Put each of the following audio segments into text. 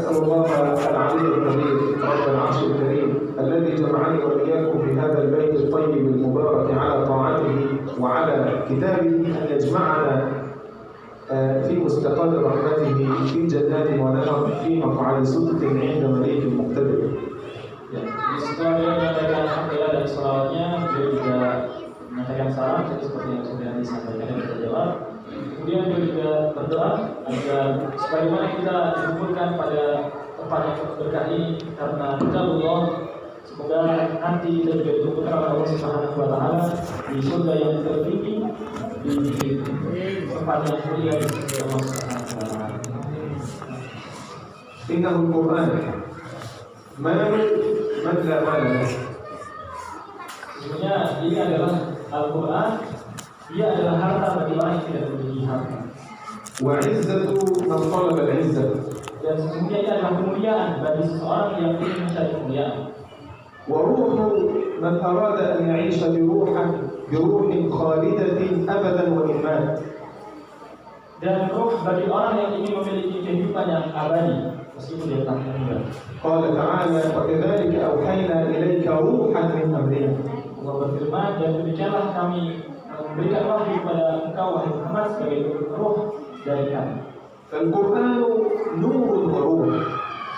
أسأل الله العلي الكبير رب العرش الكريم الذي جمعني وإياكم في هذا البيت الطيب المبارك على طاعته وعلى كتابه أن يجمعنا في مستقر رحمته في جنات ونهر في مقعد صدق عند مليك مقتدر. Ya, setelah dia menyampaikan alhamdulillah dan salawatnya, beliau juga menyampaikan salam seperti yang sudah disampaikan dan kita jawab. Kemudian beliau juga berdoa agar sebagaimana kita dikumpulkan pada tempat yang berkah ini karena kita Allah, semoga nanti kita juga dikumpulkan oleh Allah Subhanahu wa Ta'ala di surga yang tertinggi, di tempat yang mulia di sisi Allah Subhanahu wa Ta'ala. Innahul Qur'an malu man la mala lahu. Sebenarnya ini adalah Al-Quran, dia adalah harta bagi orang yang tidak memiliki harta. Wa izzatu man talaba al-izzah. Dan sesungguhnya ini adalah kemuliaan bagi seseorang yang ingin mencari kemuliaan. Wa ruhu man arada an ya'isha bi ruhin khalidatin abadan wa iman. Dan ruh bagi orang yang ingin memiliki kehidupan yang abadi meskipun dia tak meninggal. Qala ta'ala wa kadzalika awhayna ilayka ruhan min amrina. Allah berfirman, dan demikianlah kami memberikan wahyu kepada engkau wahai Muhammad sebagai ruh dari kami. Al-Qur'an nurun wa ruh.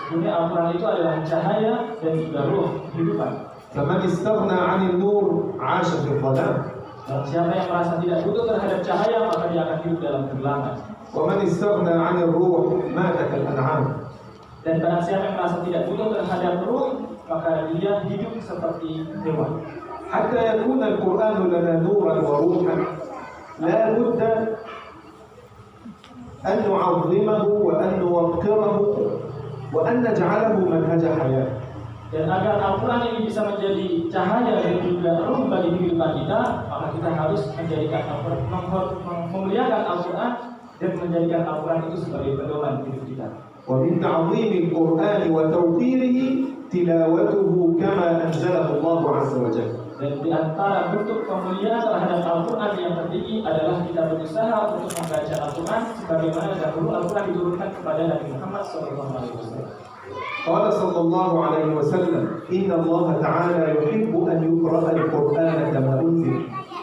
Sebenarnya Al-Quran itu adalah cahaya dan juga ruh kehidupan. Faman istaghna 'anil nur 'asha fi dhalam. Dan siapa yang merasa tidak butuh terhadap cahaya, maka dia akan hidup dalam kegelapan. Wa man istaghna 'anil ruh mata kal an'am. Dan barang siapa yang merasa tidak butuh terhadap ruh, maka dia hidup seperti hewan. حتى يكون القرآن لنا نورا وروحا لا بد أن نعظمه وأن نوقره وأن نجعله منهج حياة. Dan agar Al-Quran ini bisa menjadi cahaya dan juga ruh bagi kehidupan kita, maka kita harus menjadikan Al-Quran, memuliakan Al-Quran dan menjadikan Al-Quran itu sebagai pedoman hidup kita. ومن تعظيم القرآن وتوقيره تلاوته كما أنزله الله عز وجل. Dan di antara bentuk pemuliaan terhadap Al-Quran yang tertinggi adalah kita berusaha untuk membaca Al-Quran sebagaimana dahulu Al-Quran diturunkan kepada Nabi Muhammad SAW. قال صلى الله عليه وسلم إن الله تعالى يحب أن يقرأ القرآن كما أنزل.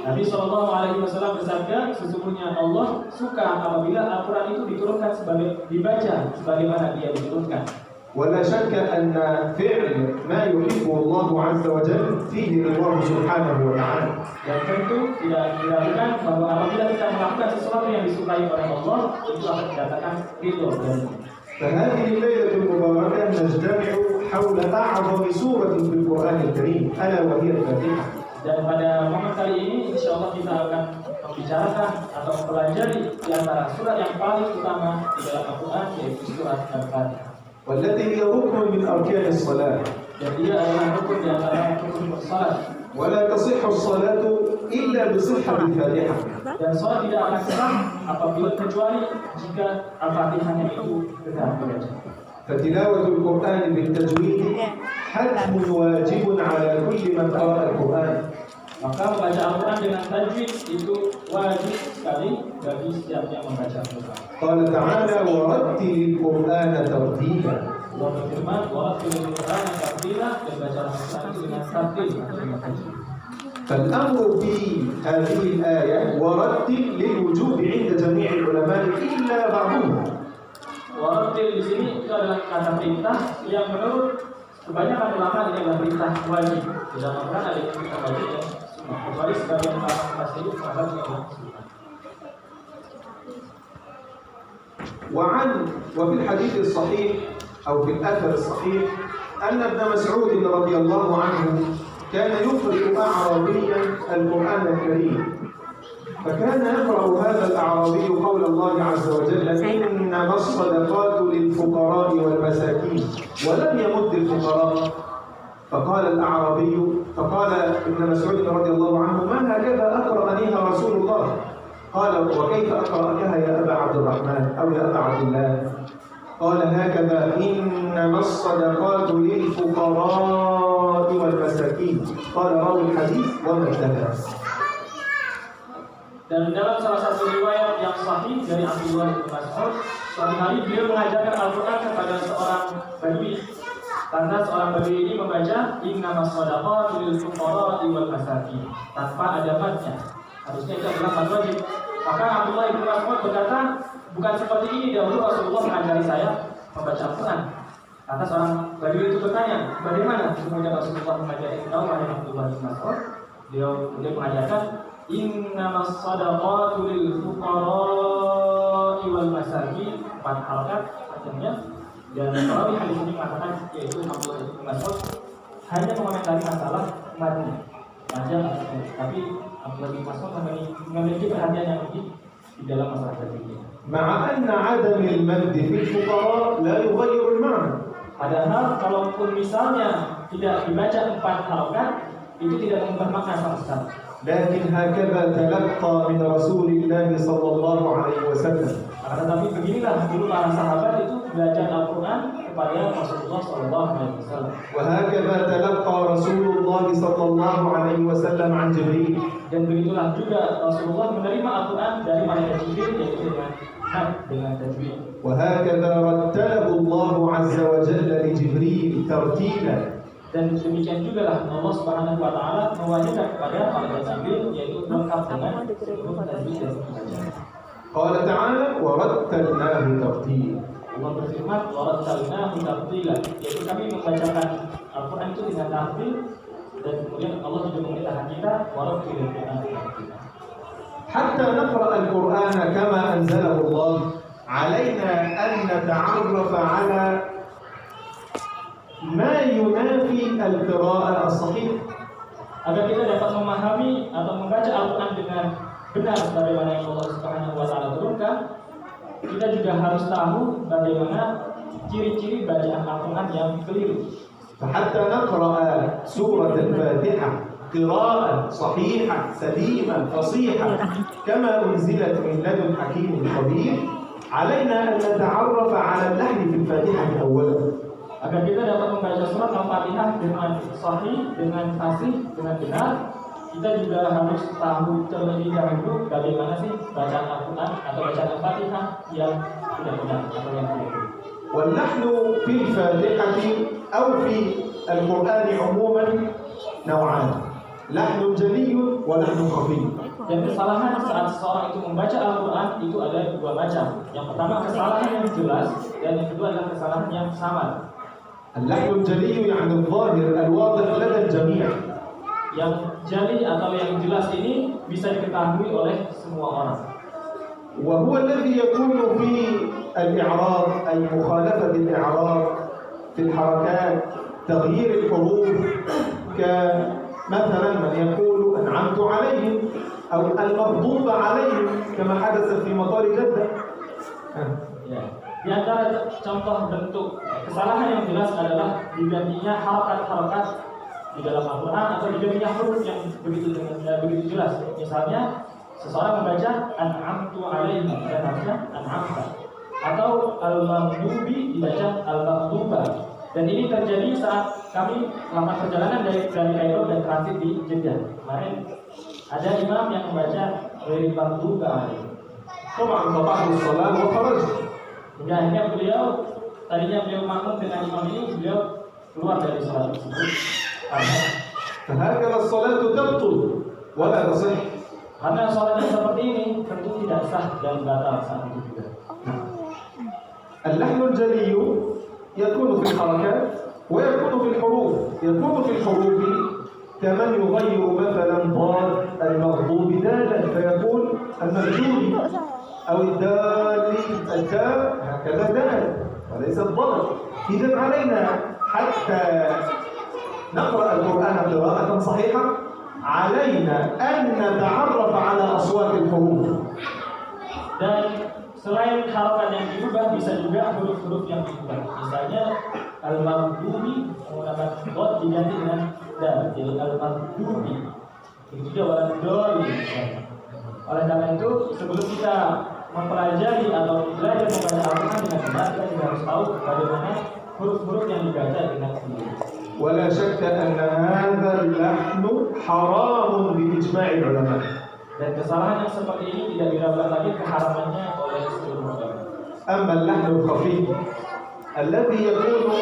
Nabi SAW bersabda, sesungguhnya Allah suka apabila Al-Quran itu diturunkan dibaca sebagaimana dia diturunkan. ولا شك أن فعل ما يحبه الله عز وجل فيه الله سبحانه وتعالى. Dan tentu tidak diragukan bahwa apabila kita melakukan sesuatu yang disukai oleh Allah, itu akan mendatangkan ridho dari. فهذه الليلة المباركة نجتمع حول أعظم سورة في القرآن الكريم ألا وهي الفاتحة. Dan pada momen kali ini, insya Allah kita akan membicarakan atau mempelajari di antara surat yang paling utama di dalam Al-Quran, yaitu surat Al-Fatihah. والتي هي ركن من أركان الصلاة. Dan dia adalah rukun di antara rukun salat. ولا تصح الصلاة إلا بصحة الفاتحة. Dan salat tidak akan sah apabila kecuali jika Al-Fatihahnya itu benar dibaca. فتلاوة القرآن بالتجويد حتم واجب على كل من قرأ القرآن. Maka membaca Al-Quran dengan tajwid itu wajib sekali bagi setiap yang membaca Al-Quran. قال تعالى ورتل القرآن ترتيلا. Allah berfirman, "Warattilil Qur'ana tartila", dan baca Al-Quran itu dengan tartil, dengan tajwid. فالأمر في هذه الآية ورتل للوجوب عند جميع العلماء إلا بعضهم. Warattil di sini itu adalah kata perintah yang menurut kebanyakan ulama ini adalah perintah wajib. Di dalam Al-Quran ada yang perintah wajib dan sunnah. Kecuali sebagian ulama tasawuf sahabat yang sunnah. وفي الحديث الصحيح أو في الأثر الصحيح أن ابن مسعود رضي الله عنه كان يقرأ أعرابيا القرآن الكريم، فكان يقرأ هذا الأعرابي قول الله عز وجل إنما الصدقات للفقراء والمساكين ولم يمد الفقراء. فقال ابن مسعود رضي الله عنه ما هكذا أقرأنيها رسول الله. قال وكيف أقرأكها يا أبا عبد الرحمن أو يا أبا عبد الله؟ قال هكذا إنما الصدقات للفقراء والمساكين. قال راوي الحديث وما ابتدأ. Dan dalam salah satu riwayat yang sahih dari Abdullah bin Mas'ud, suatu hari beliau mengajarkan Al-Quran kepada seorang Lantas orang Badui ini membaca innamas shadaqatu lil fuqara'i wal masakin tanpa ada madnya. Harusnya itu adalah mad wajib. Maka Abdullah bin Mas'ud berkata, bukan seperti ini dahulu Rasulullah mengajari saya membaca Al-Quran. Lantas orang Badui itu bertanya, bagaimana kemudian Rasulullah mengajari engkau wahai Abdullah bin Mas'ud? Dia mengajarkan innamas shadaqatu lil fuqara'i wal masakin, 4 halakat artinya. Dan perawi hadis ini mengatakan yaitu Abdullah bin Mas'ud hanya mengomentari masalah madnya, tapi Abdullah bin Mas'ud memiliki perhatian yang lebih di dalam masalah tadi. مع أن عدم المد في الفقراء لا يغير المعنى. Padahal kalaupun misalnya tidak dibaca 4 halakat itu tidak mengubah makna sama sekali. لكن هكذا تلقى من رسول الله صلى الله عليه وسلم. Tetapi beginilah dulu para sahabat itu belajar Al-Quran kepada Rasulullah Sallallahu Alaihi Wasallam. وهكذا تلقى رسول الله صلى الله عليه وسلم عن جبريل. Dan begitulah juga Rasulullah menerima Al-Quran dari malaikat Jibril yaitu dengan tajwid. وهكذا رتله الله عز وجل لجبريل ترتيلا. Dan demikian juga lah Allah Subhanahu wa taala mewajibkan kepada malaikat Jibril yaitu lengkap dengan seluruh tajwid dan bacaan. قال تعالى ورتلناه ترتيلا. Allah berfirman warattalnahu tartila, yaitu kami membacakan Al-Quran itu dengan tartil. Dan kemudian Allah juga memerintahkan kita warattilil Qur'ana tartila. حتى نقرأ القرآن كما أنزله الله علينا أن نتعرف على ما ينافي القراءة الصحيحة. Agar kita dapat memahami atau membaca Al-Quran dengan benar sebagaimana yang Allah Subhanahu wa taala turunkan, kita juga harus tahu bagaimana ciri-ciri bacaan Al-Quran yang keliru. فحتى نقرأ سورة الفاتحة قراءة صحيحة سليمة فصيحة كما أنزلت من لدن حكيم خبير علينا أن نتعرف على اللحن في الفاتحة أولا. Agar kita dapat membaca surat Al-Fatihah dengan sahih, dengan fasih, dengan benar, kita juga harus tahu terlebih dahulu bagaimana sih bacaan Al-Quran atau bacaan Al-Fatihah yang tidak benar atau yang keliru. واللحن في الفاتحة أو في القرآن عموما نوعان، لحن جلي ولحن خفي. Dan kesalahan saat seseorang itu membaca Al-Quran itu ada 2 macam. Yang pertama kesalahan yang jelas, dan yang kedua adalah kesalahan yang samar. اللحن الجلي يعني الظاهر الواضح لدى الجميع. Yang jali atau yang jelas ini bisa diketahui oleh semua orang. وهو الذي يكون في الإعراب أي مخالفة الإعراب في الحركات تغيير الحروف كمثلا من يقول أنعمت عليهم أو المغضوب عليهم كما حدث في مطار جدة. Ya. Di antara contoh bentuk kesalahan yang jelas adalah digantinya harakat-harakat di dalam Al-Quran atau digantinya huruf yang begitu jelas. Misalnya seseorang membaca an'amtu alaihim dan harusnya an'amta, atau al-maghdubi dibaca al-maghduba. Dan ini terjadi saat kami melakukan perjalanan dari Kairo dan transit di Jeddah. Kemarin ada imam yang membaca ghairil maghduba alaihim. طبعا قطعت الصلاة وخرجت. Hingga akhirnya tadinya beliau makmum dengan imam ini, beliau keluar dari salat tersebut. فهكذا الصلاة تبطل ولا تصح. Karena salat yang seperti ini tentu tidak sah dan batal saat itu juga. اللحن الجلي يكون في الحركات ويكون في الحروف. يكون في الحروف كمن يغير مثلا ضاد المغضوب دالا فيقول المغضوب أو الدال التاء هكذا دال وليس الضاد. إذا علينا حتى نقرأ القرآن قراءة صحيحة علينا أن نتعرف على أصوات الحروف. Dan selain harakat yang diubah, bisa juga huruf-huruf yang diubah. Misalnya al-maghdubi menggunakan dot diganti dengan dal, jadi al-maghdubi. Itu juga waladhdallin. Oleh karena itu, sebelum kita mempelajari atau belajar membaca Al-Quran dengan benar, kita juga harus tahu bagaimana huruf-huruf yang dibaca dengan benar. ولا شك أن هذا اللحن حرام بإجماع العلماء. Dan kesalahan yang seperti ini tidak diragukan lagi keharamannya oleh seluruh ulama. أما اللحن الخفي الذي يكون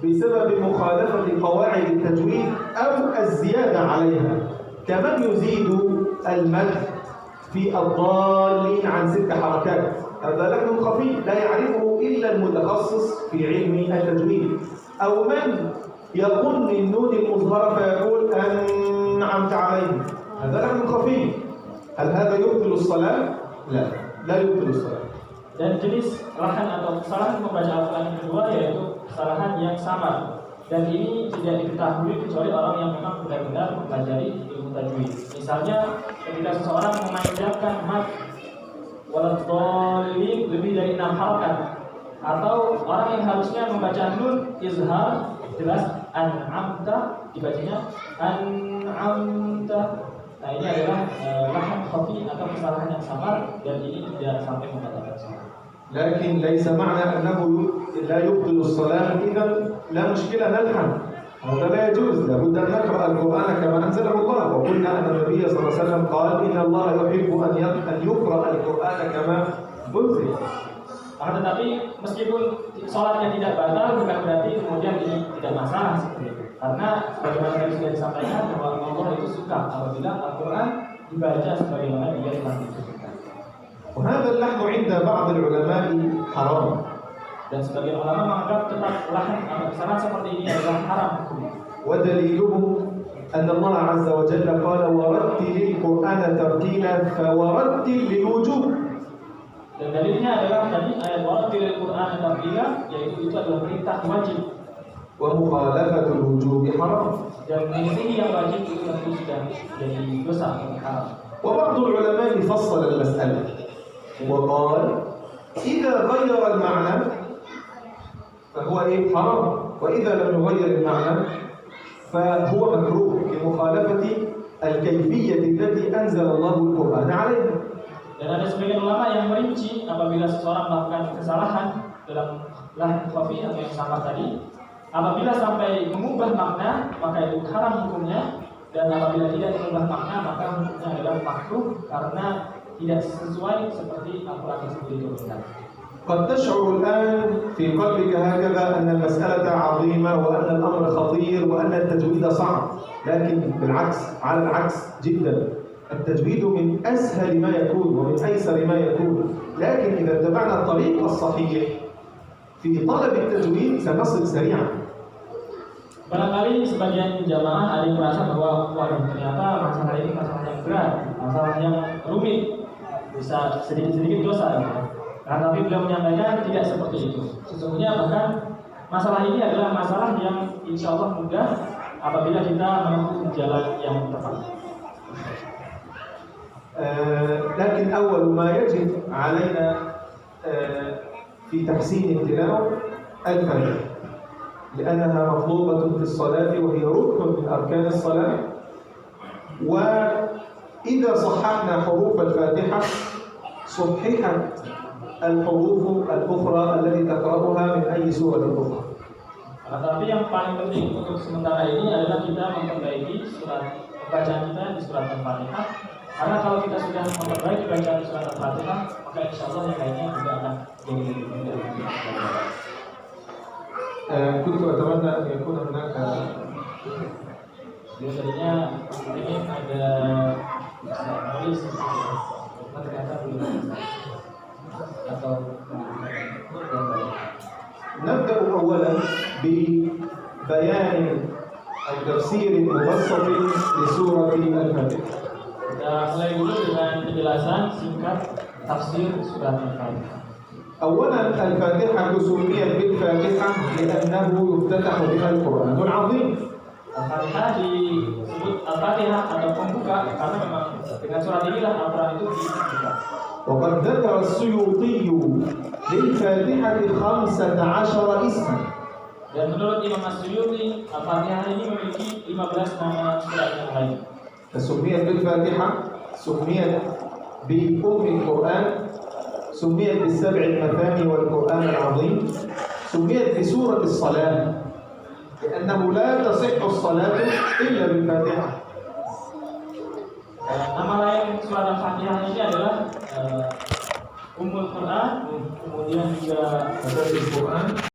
بسبب مخالفة قواعد التجويد أو الزيادة عليها، كمن يزيد المد في الضالين عن 6 حركات، هذا لحن خفي لا يعرفه إلا المتخصص في علم التجويد، أو من يظن النون المظهرة فيقول أنعمت عليهم، هذا لحن خفي. هل هذا يبطل الصلاة؟ لا، لا يبطل الصلاة. Dan jenis lahan atau kesalahan membaca Al-Quran yang kedua yaitu kesalahan yang samar. Dan ini tidak diketahui kecuali orang yang memang benar-benar mempelajari ilmu tajwid. Misalnya ketika seseorang memanjangkan mad waladhdallin lebih dari 6 harakat, atau orang yang harusnya membaca nun izhar jelas an'amta dibacanya an'amta. Nah, ini adalah lahan khafi atau kesalahan yang samar, dan ini tidak sampai membatalkan salat. لكن ليس معنى أنه لا يبطل الصلاة إذا لا مشكلة نلحن، هذا لا يجوز، لابد أن نقرأ القرآن كما أنزله الله، وقلنا أن النبي صلى الله عليه وسلم قال إن الله يحب أن يقرأ القرآن كما أنزل. Tetapi meskipun sholatnya tidak batal, bukan berarti kemudian ini tidak masalah seperti itu. Karena bagaimana tadi sudah disampaikan bahwa Allah itu suka apabila Al-Quran dibaca sebagaimana dia telah ditujukan. وهذا اللحن عند بعض العلماء حرام. Dan sebagian ulama menganggap tetap lahan atau kesalahan seperti ini adalah haram hukumnya. ودليله أن الله عز وجل قال ورتل القرآن ترتيلا فورتل للوجوب. Dan dalilnya adalah tadi ayat warattilil Qur'an tartila, yaitu itu adalah perintah wajib. ومخالفة الوجوب حرام. Dan menyelisihi yang wajib itu tentu sudah jadi dosa atau haram. وبعض العلماء فصل المسألة وقال إذا غير المعنى فهو حرام، وإذا لم يغير المعنى فهو مكروه لمخالفة الكيفية التي أنزل الله القرآن عليها. Dan ada sebagian ulama yang merinci apabila seseorang melakukan kesalahan dalam lahan khafi atau yang sama tadi, apabila sampai mengubah makna maka itu haram hukumnya, dan apabila tidak mengubah makna maka hukumnya adalah makruh karena tidak sesuai seperti Al-Quran tersebut diturunkan. قد تشعر الآن في قلبك هكذا أن المسألة عظيمة وأن الأمر خطير وأن التجويد صعب، لكن بالعكس، على العكس جدا، التجويد من أسهل ما يكون ومن أيسر ما يكون، لكن إذا اتبعنا الطريق الصحيح في طلب التجويد سنصل سريعا. Barangkali sebagian jamaah ada yang merasa bahwa waduh ternyata masalah ini masalah yang berat, masalah yang rumit, bisa sedikit-sedikit dosa gitu. Nah, tapi beliau menyampaikan tidak seperti itu. Sesungguhnya bahkan masalah ini adalah masalah yang insya Allah mudah apabila kita menempuh jalan yang tepat. لكن أول ما يجب علينا في تحسين التلاوة الفاتحة، لأنها مطلوبة في الصلاة وهي ركن من أركان الصلاة، وإذا صححنا حروف الفاتحة صححت الحروف الأخرى التي تقرأها من أي سورة أخرى. Tetapi yang paling penting untuk sementara ini adalah kita memperbaiki surat bacaan kita di surat Al-Fatihah. Karena kalau kita sudah memperbaiki bacaan di surat Al-Fatihah, maka insya Allah yang lainnya juga akan jadi lebih mudah. كنت أتمنى أن يكون هناك biasanya ingin ada nulis ternyata belum atau نبدأ أولا ببيان أو تفسير مبسط لسورة الفاتحة. Kita mulai dulu dengan penjelasan singkat tafsir surat Al-Fatihah. أولا الفاتحة سميت بالفاتحة لأنه يفتتح بها القرآن العظيم. Al-Fatihah disebut Al-Fatihah atau pembuka karena memang dengan surat inilah Al-Quran itu dibuka. وقد ذكر السيوطي للفاتحة 15 اسما. Dan menurut Imam As-Suyuti, Al-Fatihah ini memiliki 15 nama surat yang lain. فسميت بالفاتحة، سميت بأم القرآن، سميت بالسبع المثاني والقرآن العظيم، سميت بسورة الصلاة لأنه لا تصح الصلاة إلا بالفاتحة. Nama lain surat Al-Fatihah ini adalah Ummul Quran, kemudian juga Al-Quran.